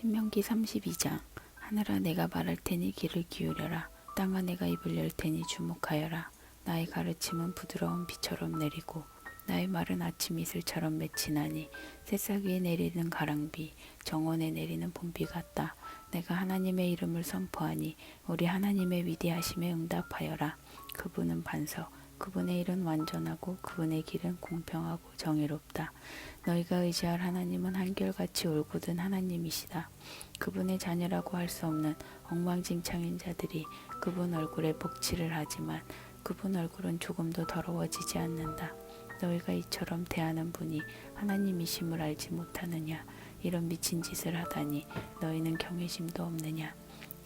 신명기 32장. 하늘아 내가 말할 테니 귀를 기울여라. 땅아 내가 입을 열 테니 주목하여라. 나의 가르침은 부드러운 비처럼 내리고 나의 말은 아침 이슬처럼 맺히나니 새싹 위에 내리는 가랑비 정원에 내리는 봄비 같다. 내가 하나님의 이름을 선포하니 우리 하나님의 위대하심에 응답하여라. 그분은 반석, 그분의 일은 완전하고 그분의 길은 공평하고 정의롭다. 너희가 의지할 하나님은 한결같이 올곧은 하나님이시다. 그분의 자녀라고 할 수 없는 엉망진창인 자들이 그분 얼굴에 복치를 하지만 그분 얼굴은 조금도 더러워지지 않는다. 너희가 이처럼 대하는 분이 하나님이심을 알지 못하느냐. 이런 미친 짓을 하다니 너희는 경외심도 없느냐.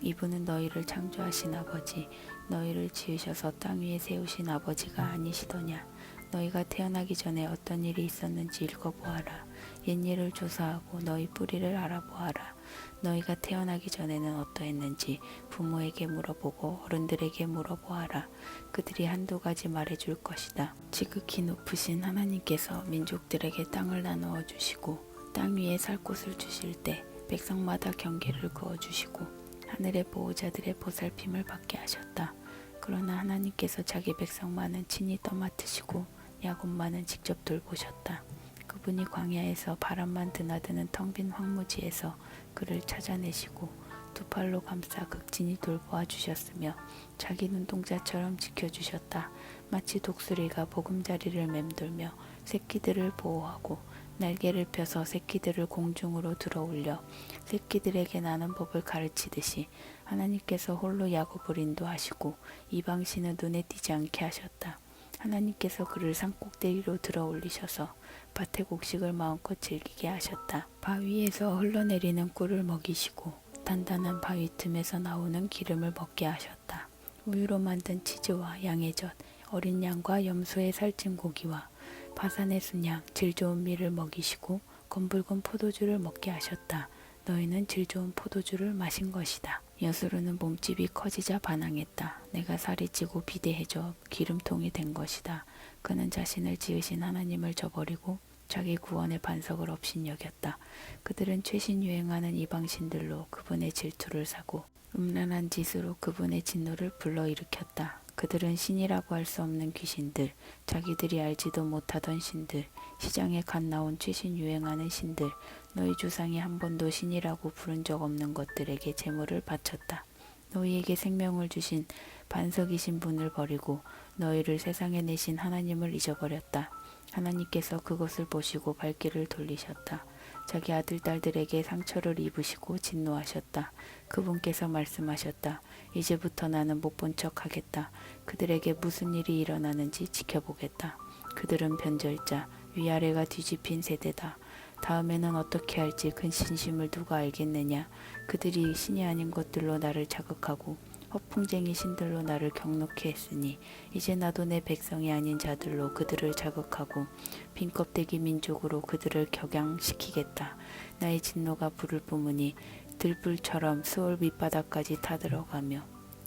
이분은 너희를 창조하신 아버지, 너희를 지으셔서 땅 위에 세우신 아버지가 아니시더냐. 너희가 태어나기 전에 어떤 일이 있었는지 읽어보아라. 옛일을 조사하고 너희 뿌리를 알아보아라. 너희가 태어나기 전에는 어떠했는지 부모에게 물어보고 어른들에게 물어보아라. 그들이 한두 가지 말해줄 것이다. 지극히 높으신 하나님께서 민족들에게 땅을 나누어 주시고 땅 위에 살 곳을 주실 때 백성마다 경계를 그어주시고 하늘의 보호자들의 보살핌을 받게 하셨다. 그러나 하나님께서 자기 백성만은 친히 떠맡으시고 야곱만은 직접 돌보셨다. 그분이 광야에서 바람만 드나드는 텅 빈 황무지에서 그를 찾아내시고 두 팔로 감싸 극진히 돌보아 주셨으며 자기 눈동자처럼 지켜주셨다. 마치 독수리가 보금자리를 맴돌며 새끼들을 보호하고 날개를 펴서 새끼들을 공중으로 들어올려 새끼들에게 나는 법을 가르치듯이 하나님께서 홀로 야곱을 인도하시고 이방신은 눈에 띄지 않게 하셨다. 하나님께서 그를 산꼭대기로 들어올리셔서 밭의 곡식을 마음껏 즐기게 하셨다. 바위에서 흘러내리는 꿀을 먹이시고 단단한 바위 틈에서 나오는 기름을 먹게 하셨다. 우유로 만든 치즈와 양의 젖, 어린 양과 염소의 살찐 고기와 바산의 순양, 질 좋은 밀을 먹이시고 검붉은 포도주를 먹게 하셨다. 너희는 질 좋은 포도주를 마신 것이다. 여수르는 몸집이 커지자 반항했다. 내가 살이 찌고 비대해져 기름통이 된 것이다. 그는 자신을 지으신 하나님을 저버리고 자기 구원의 반석을 업신여겼다. 그들은 최신 유행하는 이방신들로 그분의 질투를 사고 음란한 짓으로 그분의 진노를 불러일으켰다. 그들은 신이라고 할 수 없는 귀신들, 자기들이 알지도 못하던 신들, 시장에 갓 나온 최신 유행하는 신들, 너희 조상이 한 번도 신이라고 부른 적 없는 것들에게 제물을 바쳤다. 너희에게 생명을 주신 반석이신 분을 버리고 너희를 세상에 내신 하나님을 잊어버렸다. 하나님께서 그것을 보시고 발길을 돌리셨다. 자기 아들, 딸들에게 상처를 입으시고 진노하셨다. 그분께서 말씀하셨다. 이제부터 나는 못 본 척 하겠다. 그들에게 무슨 일이 일어나는지 지켜보겠다. 그들은 변절자, 위아래가 뒤집힌 세대다. 다음에는 어떻게 할지 근신심을 누가 알겠느냐. 그들이 신이 아닌 것들로 나를 자극하고 허풍쟁이 신들로 나를 경노케 했으니 이제 나도 내 백성이 아닌 자들로 그들을 자극하고 빈껍데기 민족으로 그들을 격양시키겠다. 나의 진노가 불을 뿜으니 들불처럼 스올 밑바닥까지 타들어가며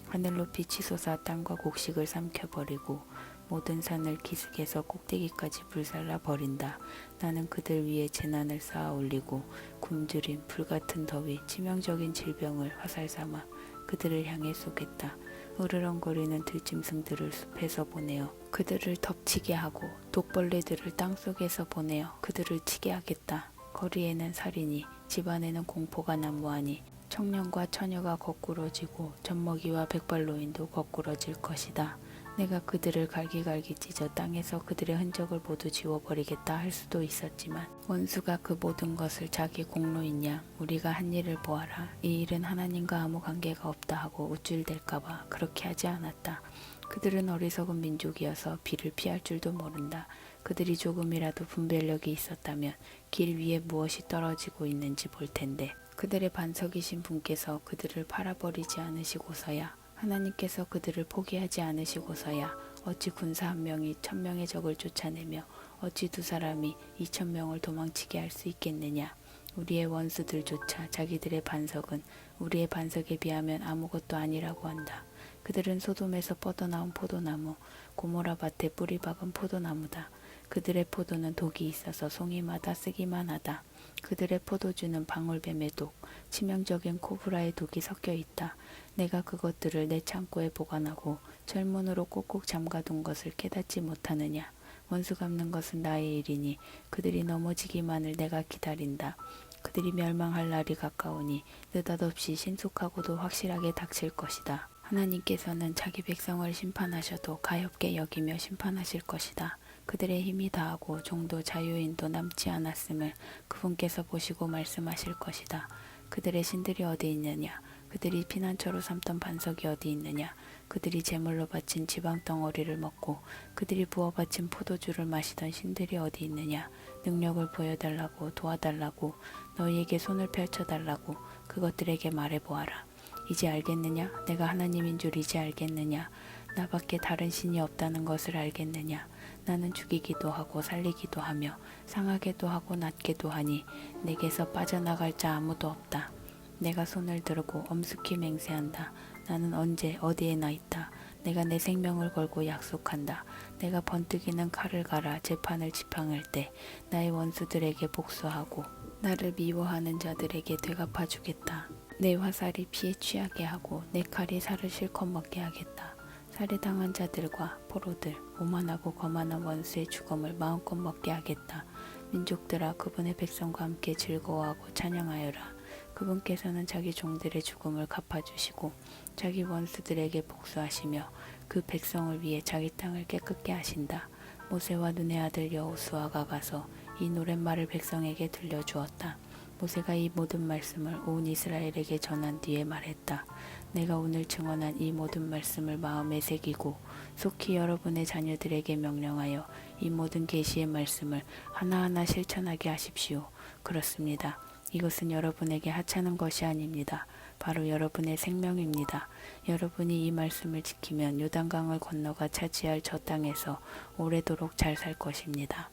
하늘 높이 치솟아 땅과 곡식을 삼켜버리고 모든 산을 기슭에서 꼭대기까지 불살라 버린다. 나는 그들 위에 재난을 쌓아 올리고 굶주림, 불같은 더위, 치명적인 질병을 화살 삼아 그들을 향해 쏘겠다. 으르렁거리는 들짐승들을 숲에서 보내어 그들을 덮치게 하고 독벌레들을 땅속에서 보내어 그들을 치게 하겠다. 거리에는 살인이, 집안에는 공포가 난무하니 청년과 처녀가 거꾸러지고 젖먹이와 백발노인도 거꾸러질 것이다. 내가 그들을 갈기갈기 찢어 땅에서 그들의 흔적을 모두 지워버리겠다 할 수도 있었지만 원수가 그 모든 것을 자기 공로인 양 우리가 한 일을 보아라. 이 일은 하나님과 아무 관계가 없다 하고 우쭐댈까봐 그렇게 하지 않았다. 그들은 어리석은 민족이어서 비를 피할 줄도 모른다. 그들이 조금이라도 분별력이 있었다면 길 위에 무엇이 떨어지고 있는지 볼 텐데 그들의 반석이신 분께서 그들을 팔아버리지 않으시고서야 하나님께서 그들을 포기하지 않으시고서야 어찌 군사 한 명이 1000명의 적을 쫓아내며 어찌 두 사람이 2000명을 도망치게 할 수 있겠느냐. 우리의 원수들조차 자기들의 반석은 우리의 반석에 비하면 아무것도 아니라고 한다. 그들은 소돔에서 뻗어나온 포도나무, 고모라 밭에 뿌리 박은 포도나무다. 그들의 포도는 독이 있어서 송이마다 쓰기만 하다. 그들의 포도주는 방울뱀의 독, 치명적인 코브라의 독이 섞여 있다. 내가 그것들을 내 창고에 보관하고 철문으로 꼭꼭 잠가둔 것을 깨닫지 못하느냐. 원수 갚는 것은 나의 일이니 그들이 넘어지기만을 내가 기다린다. 그들이 멸망할 날이 가까우니 느닷없이 신속하고도 확실하게 닥칠 것이다. 하나님께서는 자기 백성을 심판하셔도 가엾게 여기며 심판하실 것이다. 그들의 힘이 다하고 종도 자유인도 남지 않았음을 그분께서 보시고 말씀하실 것이다. 그들의 신들이 어디 있느냐? 그들이 피난처로 삼던 반석이 어디 있느냐? 그들이 제물로 바친 지방 덩어리를 먹고 그들이 부어 바친 포도주를 마시던 신들이 어디 있느냐? 능력을 보여달라고, 도와달라고, 너희에게 손을 펼쳐달라고 그것들에게 말해보아라. 이제 알겠느냐? 내가 하나님인 줄 이제 알겠느냐? 나밖에 다른 신이 없다는 것을 알겠느냐? 나는 죽이기도 하고 살리기도 하며 상하게도 하고 낫게도 하니 내게서 빠져나갈 자 아무도 없다. 내가 손을 들고 엄숙히 맹세한다. 나는 언제 어디에나 있다. 내가 내 생명을 걸고 약속한다. 내가 번뜩이는 칼을 갈아 재판을 지팡을 때 나의 원수들에게 복수하고 나를 미워하는 자들에게 되갚아 주겠다. 내 화살이 피에 취하게 하고 내 칼이 살을 실컷 먹게 하겠다. 살해당한 자들과 포로들, 오만하고 거만한 원수의 죽음을 마음껏 먹게 하겠다. 민족들아, 그분의 백성과 함께 즐거워하고 찬양하여라. 그분께서는 자기 종들의 죽음을 갚아주시고 자기 원수들에게 복수하시며 그 백성을 위해 자기 땅을 깨끗게 하신다. 모세와 눈의 아들 여호수아가 가서 이 노랫말을 백성에게 들려주었다. 모세가 이 모든 말씀을 온 이스라엘에게 전한 뒤에 말했다. 내가 오늘 증언한 이 모든 말씀을 마음에 새기고 속히 여러분의 자녀들에게 명령하여 이 모든 계시의 말씀을 하나하나 실천하게 하십시오. 그렇습니다. 이것은 여러분에게 하찮은 것이 아닙니다. 바로 여러분의 생명입니다. 여러분이 이 말씀을 지키면 요단강을 건너가 차지할 저 땅에서 오래도록 잘 살 것입니다.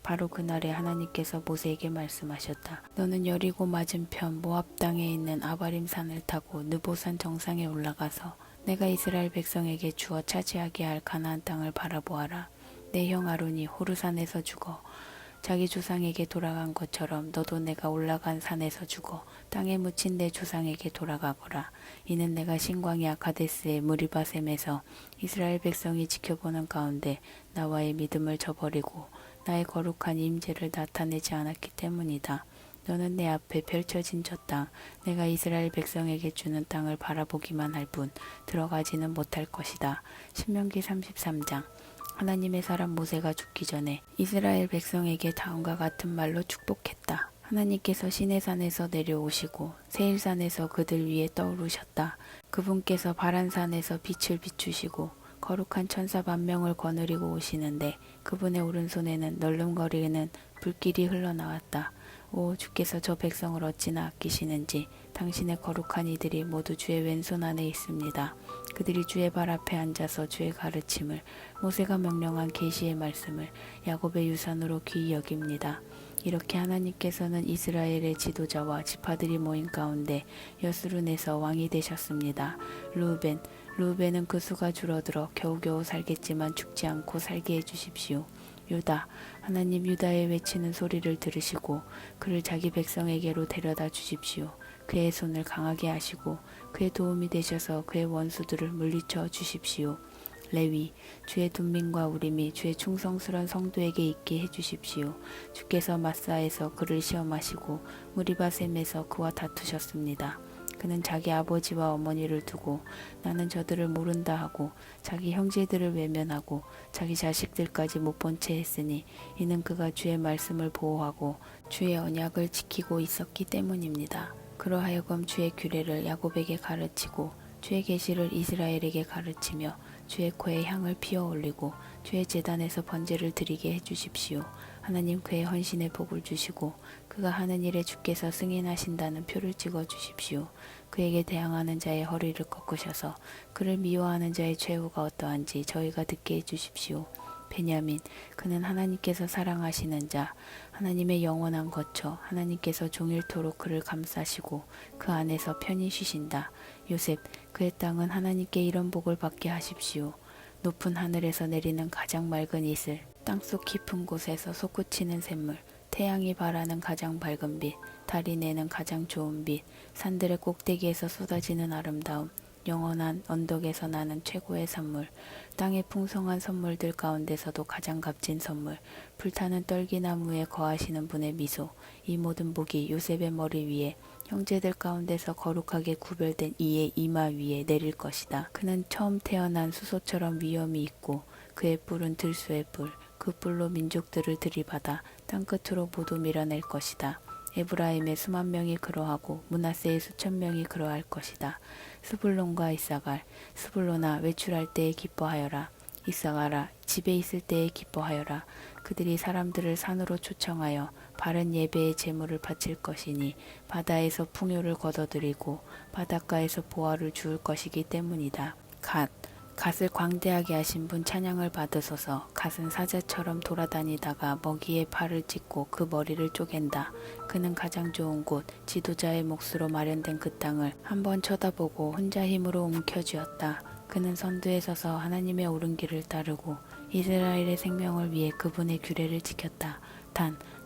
바로 그날에 하나님께서 모세에게 말씀하셨다. 너는 여리고 맞은편 모압 땅에 있는 아바림 산을 타고 느보산 정상에 올라가서 내가 이스라엘 백성에게 주어 차지하게 할 가나안 땅을 바라보아라. 내 형 아론이 호르산에서 죽어 자기 조상에게 돌아간 것처럼 너도 내가 올라간 산에서 죽어 땅에 묻힌 내 조상에게 돌아가거라. 이는 내가 신광야 가데스의 무리바셈에서 이스라엘 백성이 지켜보는 가운데 나와의 믿음을 저버리고 나의 거룩한 임재를 나타내지 않았기 때문이다. 너는 내 앞에 펼쳐진 저 땅, 내가 이스라엘 백성에게 주는 땅을 바라보기만 할 뿐 들어가지는 못할 것이다. 신명기 33장. 하나님의 사람 모세가 죽기 전에 이스라엘 백성에게 다음과 같은 말로 축복했다. 하나님께서 시내산에서 내려오시고 세일산에서 그들 위에 떠오르셨다. 그분께서 바란산에서 빛을 비추시고 거룩한 천사 만명을 거느리고 오시는데 그분의 오른손에는 널름거리는 불길이 흘러나왔다. 오, 주께서 저 백성을 어찌나 아끼시는지 당신의 거룩한 이들이 모두 주의 왼손 안에 있습니다. 그들이 주의 발 앞에 앉아서 주의 가르침을 모세가 명령한 계시의 말씀을 야곱의 유산으로 귀히 여깁니다. 이렇게 하나님께서는 이스라엘의 지도자와 지파들이 모인 가운데 여스룬에서 왕이 되셨습니다. 르우벤은 그 수가 줄어들어 겨우겨우 살겠지만 죽지 않고 살게 해주십시오. 유다, 하나님 유다의 외치는 소리를 들으시고 그를 자기 백성에게로 데려다 주십시오. 그의 손을 강하게 하시고 그의 도움이 되셔서 그의 원수들을 물리쳐 주십시오. 레위, 주의 둔민과 우림이 주의 충성스런 성도에게 있게 해주십시오. 주께서 마사에서 그를 시험하시고 무리바셈에서 그와 다투셨습니다. 그는 자기 아버지와 어머니를 두고 나는 저들을 모른다 하고 자기 형제들을 외면하고 자기 자식들까지 못 본 채 했으니 이는 그가 주의 말씀을 보호하고 주의 언약을 지키고 있었기 때문입니다. 그러하여금 주의 규례를 야곱에게 가르치고 주의 계시를 이스라엘에게 가르치며 주의 코에 향을 피워 올리고 주의 제단에서 번제를 드리게 해주십시오. 하나님 그의 헌신에 복을 주시고 그가 하는 일에 주께서 승인하신다는 표를 찍어 주십시오. 그에게 대항하는 자의 허리를 꺾으셔서 그를 미워하는 자의 최후가 어떠한지 저희가 듣게 해주십시오. 베냐민, 그는 하나님께서 사랑하시는 자, 하나님의 영원한 거처, 하나님께서 종일토록 그를 감싸시고 그 안에서 편히 쉬신다. 요셉, 그의 땅은 하나님께 이런 복을 받게 하십시오. 높은 하늘에서 내리는 가장 맑은 이슬, 땅속 깊은 곳에서 솟구치는 샘물, 태양이 발하는 가장 밝은 빛, 달이 내는 가장 좋은 빛, 산들의 꼭대기에서 쏟아지는 아름다움, 영원한 언덕에서 나는 최고의 선물, 땅의 풍성한 선물들 가운데서도 가장 값진 선물, 불타는 떨기나무에 거하시는 분의 미소, 이 모든 복이 요셉의 머리 위에 형제들 가운데서 거룩하게 구별된 이의 이마 위에 내릴 것이다. 그는 처음 태어난 수소처럼 위엄이 있고 그의 뿔은 들소의 뿔, 그 뿔로 민족들을 들이받아 땅끝으로 모두 밀어낼 것이다. 에브라임의 수만 명이 그러하고 므낫세의 수천 명이 그러할 것이다. 스불론과 이사갈, 스불론아 외출할 때에 기뻐하여라. 이사갈아 집에 있을 때에 기뻐하여라. 그들이 사람들을 산으로 초청하여 바른 예배의 제물을 바칠 것이니 바다에서 풍요를 거둬들이고 바닷가에서 보화를 주울 것이기 때문이다. 갓을 광대하게 하신 분 찬양을 받으소서. 갓은 사자처럼 돌아다니다가 먹이의 팔을 찢고 그 머리를 쪼갠다. 그는 가장 좋은 곳, 지도자의 몫으로 마련된 그 땅을 한번 쳐다보고 혼자 힘으로 움켜쥐었다. 그는 선두에 서서 하나님의 옳은 길을 따르고 이스라엘의 생명을 위해 그분의 규례를 지켰다.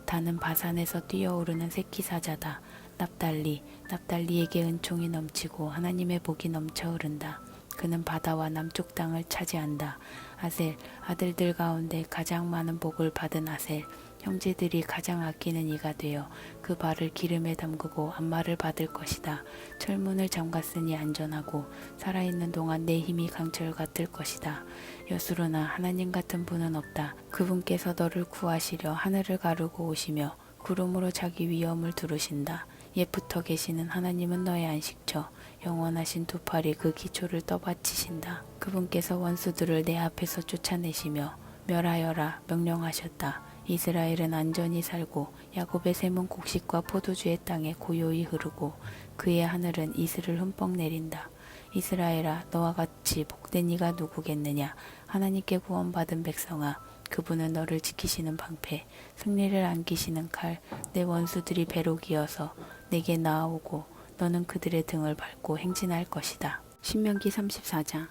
단은 바산에서 뛰어오르는 새끼 사자다. 납달리에게 은총이 넘치고 하나님의 복이 넘쳐 흐른다. 그는 바다와 남쪽 땅을 차지한다. 아셀, 아들들 가운데 가장 많은 복을 받은 아셀, 형제들이 가장 아끼는 이가 되어 그 발을 기름에 담그고 안마를 받을 것이다. 철문을 잠갔으니 안전하고 살아있는 동안 내 힘이 강철 같을 것이다. 여수로나 하나님 같은 분은 없다. 그분께서 너를 구하시려 하늘을 가르고 오시며 구름으로 자기 위엄을 두르신다. 옛부터 계시는 하나님은 너의 안식처, 영원하신 두 팔이 그 기초를 떠받치신다. 그분께서 원수들을 내 앞에서 쫓아내시며 멸하여라 명령하셨다. 이스라엘은 안전히 살고 야곱의 샘은 곡식과 포도주의 땅에 고요히 흐르고 그의 하늘은 이슬을 흠뻑 내린다. 이스라엘아 너와 같이 복된 이가 누구겠느냐. 하나님께 구원받은 백성아 그분은 너를 지키시는 방패, 승리를 안기시는 칼, 내 원수들이 배로 기어서 내게 나아오고 너는 그들의 등을 밟고 행진할 것이다. 신명기 34장.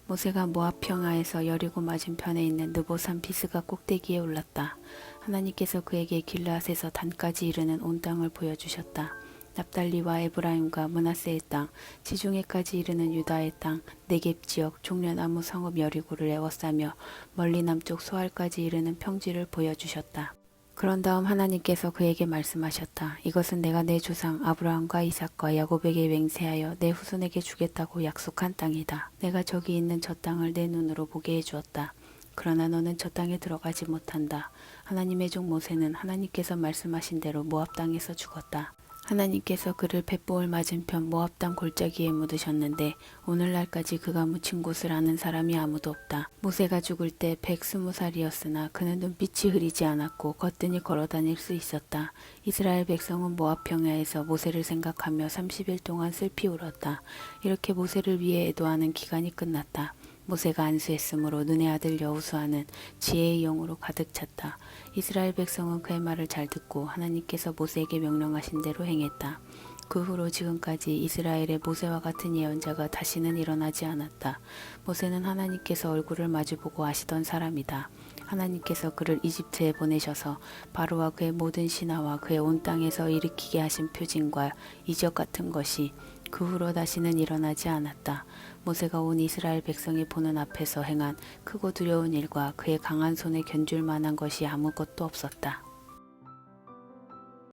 모세가 모압 평야에서 여리고 맞은편에 있는 느보산 피스가 꼭대기에 올랐다. 하나님께서 그에게 길앗에서 단까지 이르는 온 땅을 보여주셨다. 납달리와 에브라임과 므낫세의 땅, 지중해까지 이르는 유다의 땅, 네겝 지역, 종려나무 성읍 여리고를 에워싸며 멀리 남쪽 소알까지 이르는 평지를 보여주셨다. 그런 다음 하나님께서 그에게 말씀하셨다. 이것은 내가 내 조상 아브라함과 이삭과 야곱에게 맹세하여 내 후손에게 주겠다고 약속한 땅이다. 내가 저기 있는 저 땅을 내 눈으로 보게 해주었다. 그러나 너는 저 땅에 들어가지 못한다. 하나님의 종 모세는 하나님께서 말씀하신 대로 모압 땅에서 죽었다. 하나님께서 그를 벳보을 맞은편 모압 땅 골짜기에 묻으셨는데 오늘날까지 그가 묻힌 곳을 아는 사람이 아무도 없다. 모세가 죽을 때 120살이었으나 그는 눈빛이 흐리지 않았고 거뜬히 걸어다닐 수 있었다. 이스라엘 백성은 모압 평야에서 모세를 생각하며 30일 동안 슬피 울었다. 이렇게 모세를 위해 애도하는 기간이 끝났다. 모세가 안수했으므로 눈의 아들 여호수아는 지혜의 영으로 가득 찼다. 이스라엘 백성은 그의 말을 잘 듣고 하나님께서 모세에게 명령하신 대로 행했다. 그 후로 지금까지 이스라엘의 모세와 같은 예언자가 다시는 일어나지 않았다. 모세는 하나님께서 얼굴을 마주보고 아시던 사람이다. 하나님께서 그를 이집트에 보내셔서 바로와 그의 모든 신하와 그의 온 땅에서 일으키게 하신 표징과 이적 같은 것이 그 후로 다시는 일어나지 않았다. 모세가 온 이스라엘 백성이 보는 앞에서 행한 크고 두려운 일과 그의 강한 손에 견줄 만한 것이 아무것도 없었다.